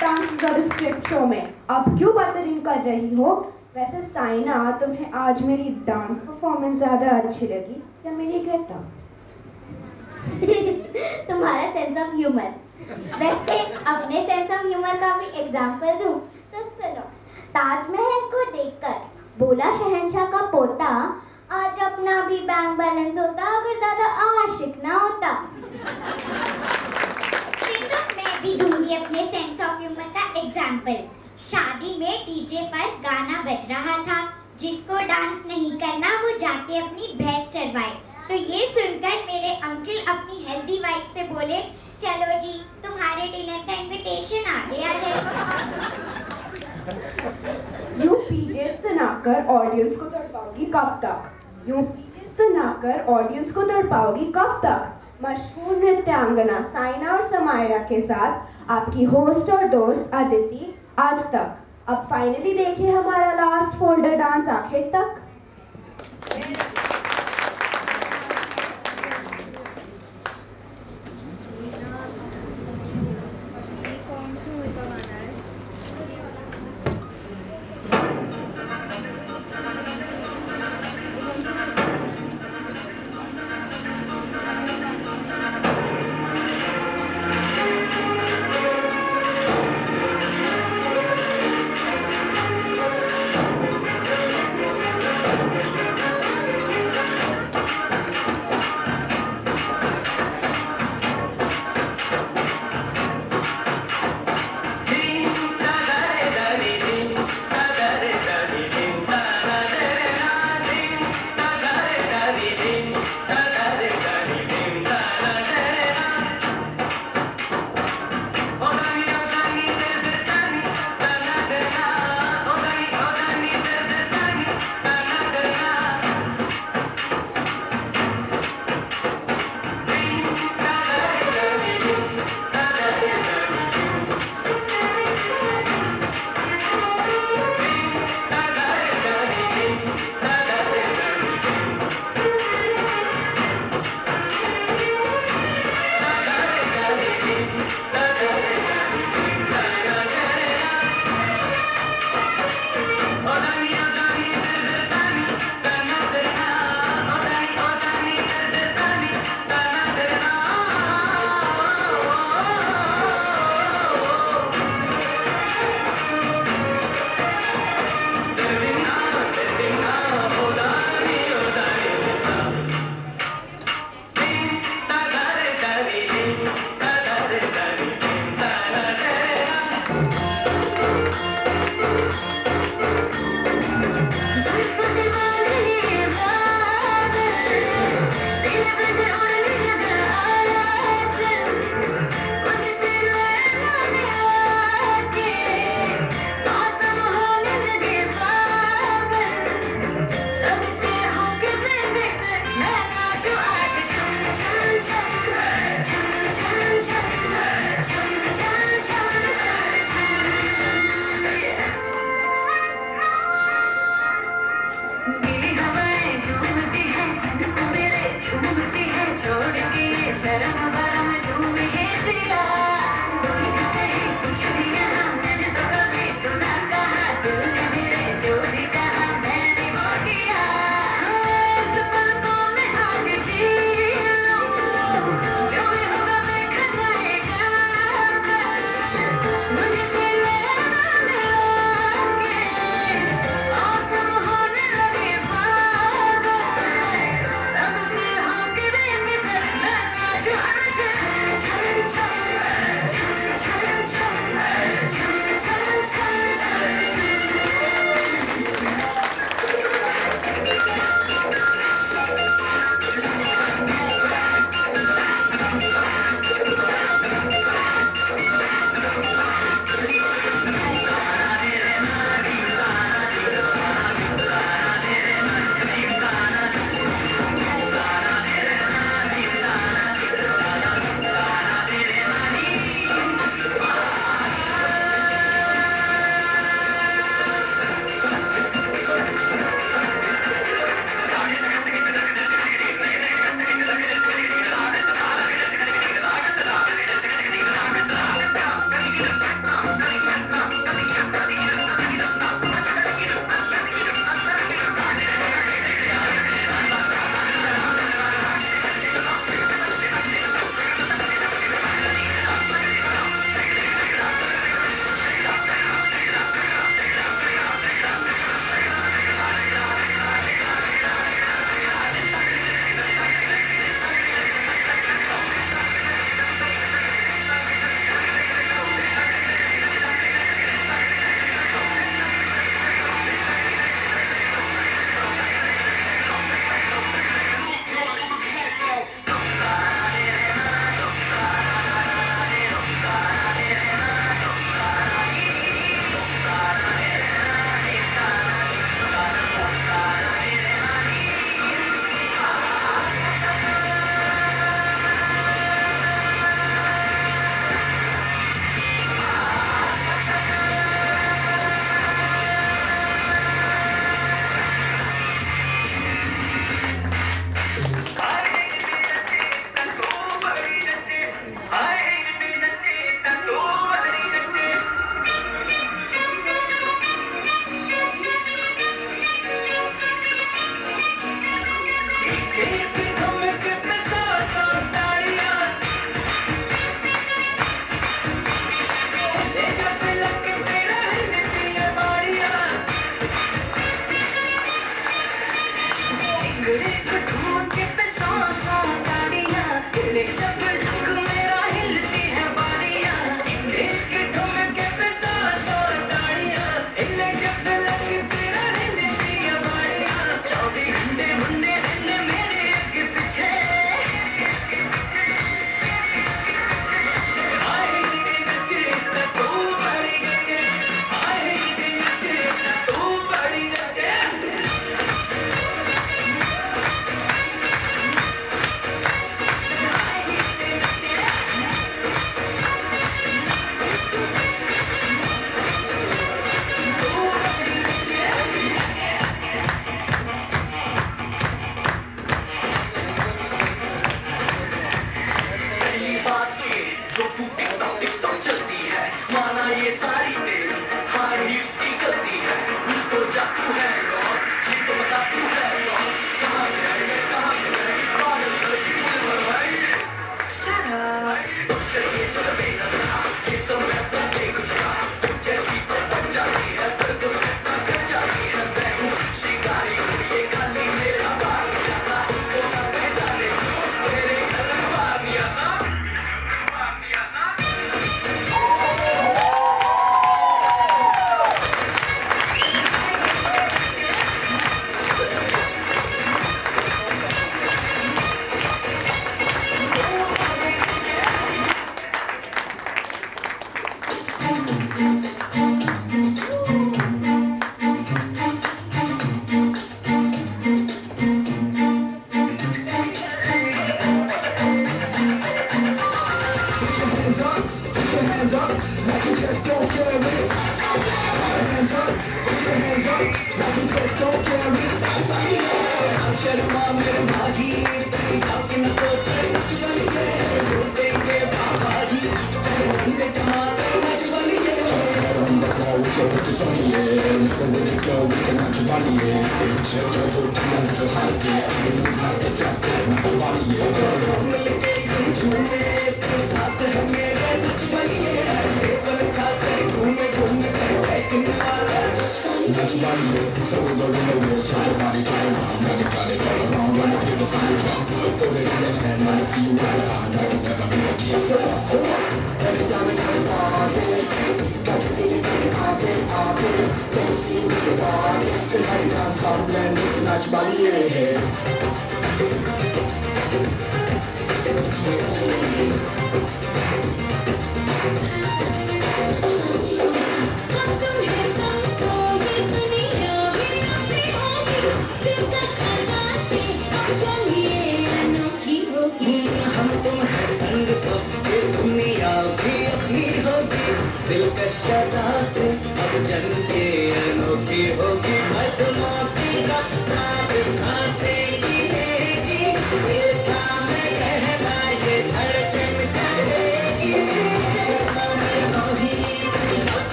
डांस स्क्रिप्ट शो में अब क्यों बदतरीन कर रही हो? वैसे साइना, तुम्हें आज मेरी डांस परफॉर्मेंस ज्यादा अच्छी लगी या मेरी गेटअप? तुम्हारा सेंस ऑफ ह्यूमर। वैसे अपने सेंस ऑफ ह्यूमर का भी एग्जांपल दूं तो सुनो। ताजमहल को देखकर बोला शहंशाह का पोता, आज अपना भी बैंक बैलेंस होता अगर दादा आशिक ना होता। तो मैं भी दूंगी अपने सेंस ऑफ ह्यूमर का एग्जांपल। शादी में डीजे पर गाना बज रहा था, जिसको डांस नहीं करना वो जाके अपनी भैंस चरवाए। तो ये सुनकर मेरे अंकल अपनी हेल्दी वाइफ से बोले, चलो जी तुम्हारे डिनर का इनविटेशन आ गया है। यूं पीजे सुनाकर ऑडियंस को तड़पाओगी कब तक? यूं पीजे सुनाकर ऑडियंस को तड़पाओगी कब तक? मशहूर नृत्यांगना साइना और समायरा के साथ आपकी होस्ट और दोस्त अदिति आज तक। अब फाइनली देखिए हमारा लास्ट फोल्डर डांस आखिर तक।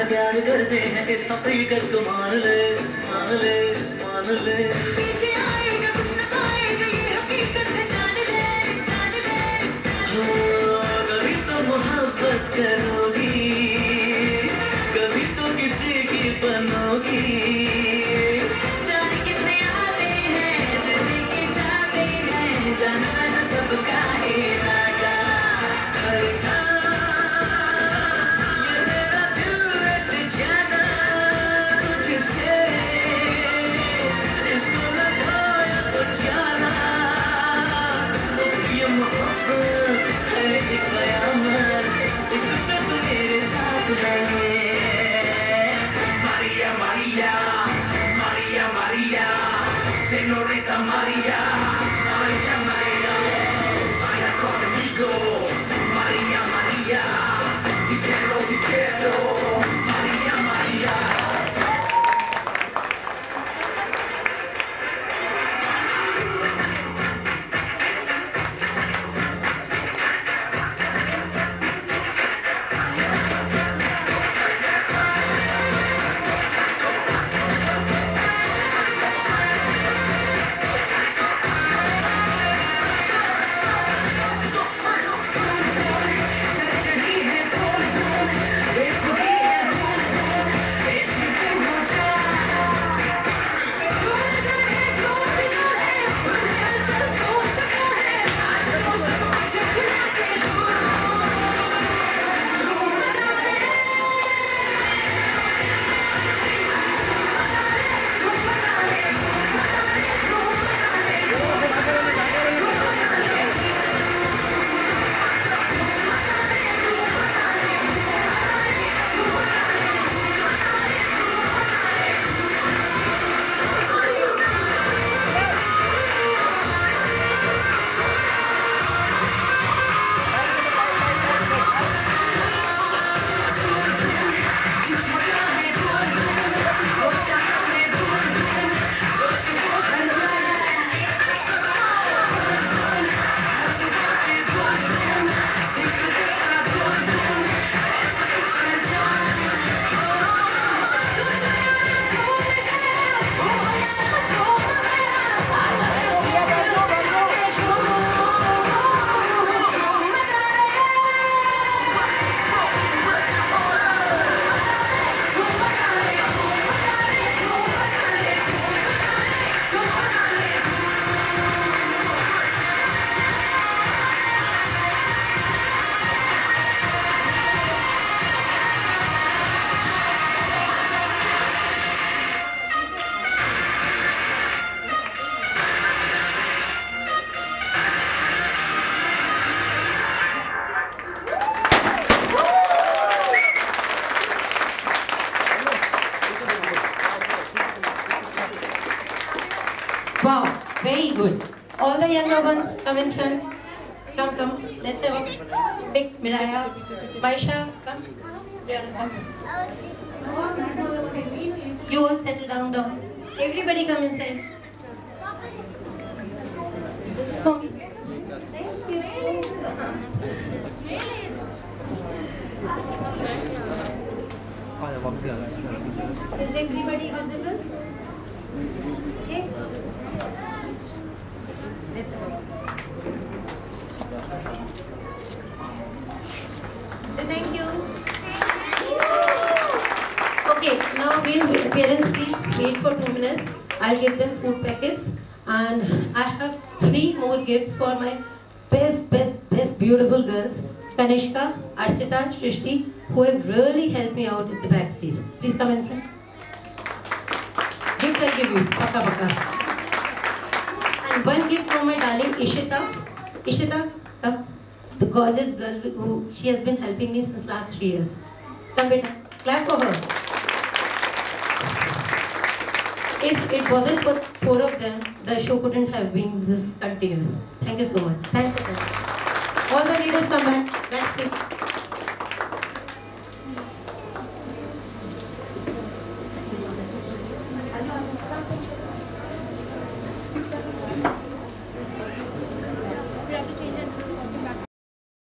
प्यार करते हैं इस हकीकत को मान ले मान ले मान ले पीछे आएगा कुछ न पाएगा ये हकीकत है जान ले कभी तो मोहब्बत करोगी कभी तो किसी की बनोगी जाने कितने आते हैं दिल के जाते हैं जानना न सबका इरादा Maria, Maria, Maria, Maria, Señorita Maria, Maria, Maria, vaya conmigo, Maria, Maria, te quiero, Maria, Maria. Wow, very good. All the younger ones come in front. Come, come. Let's have a big Miraya. Baisha, come. Rihanna, come. You all settle down. Everybody come inside. So, thank you. Is everybody visible? Okay. Let's go. Say thank you. Okay, now will parents please wait for 2 minutes. I'll give them food packets, and I have 3 more gifts for my best beautiful girls, Kanishka, Archita, Shrishti, who have really helped me out at the backstage. Please come in front. Gift I'll give you, paka paka. And one gift from my darling Ishita. Ishita, come. The gorgeous girl who she has been helping me since last 3 years. Come beta, clap for her. If it wasn't for 4 of them, the show couldn't have been this continuous. Thank you so much. Thanks again. All the leaders come back. Let's speak.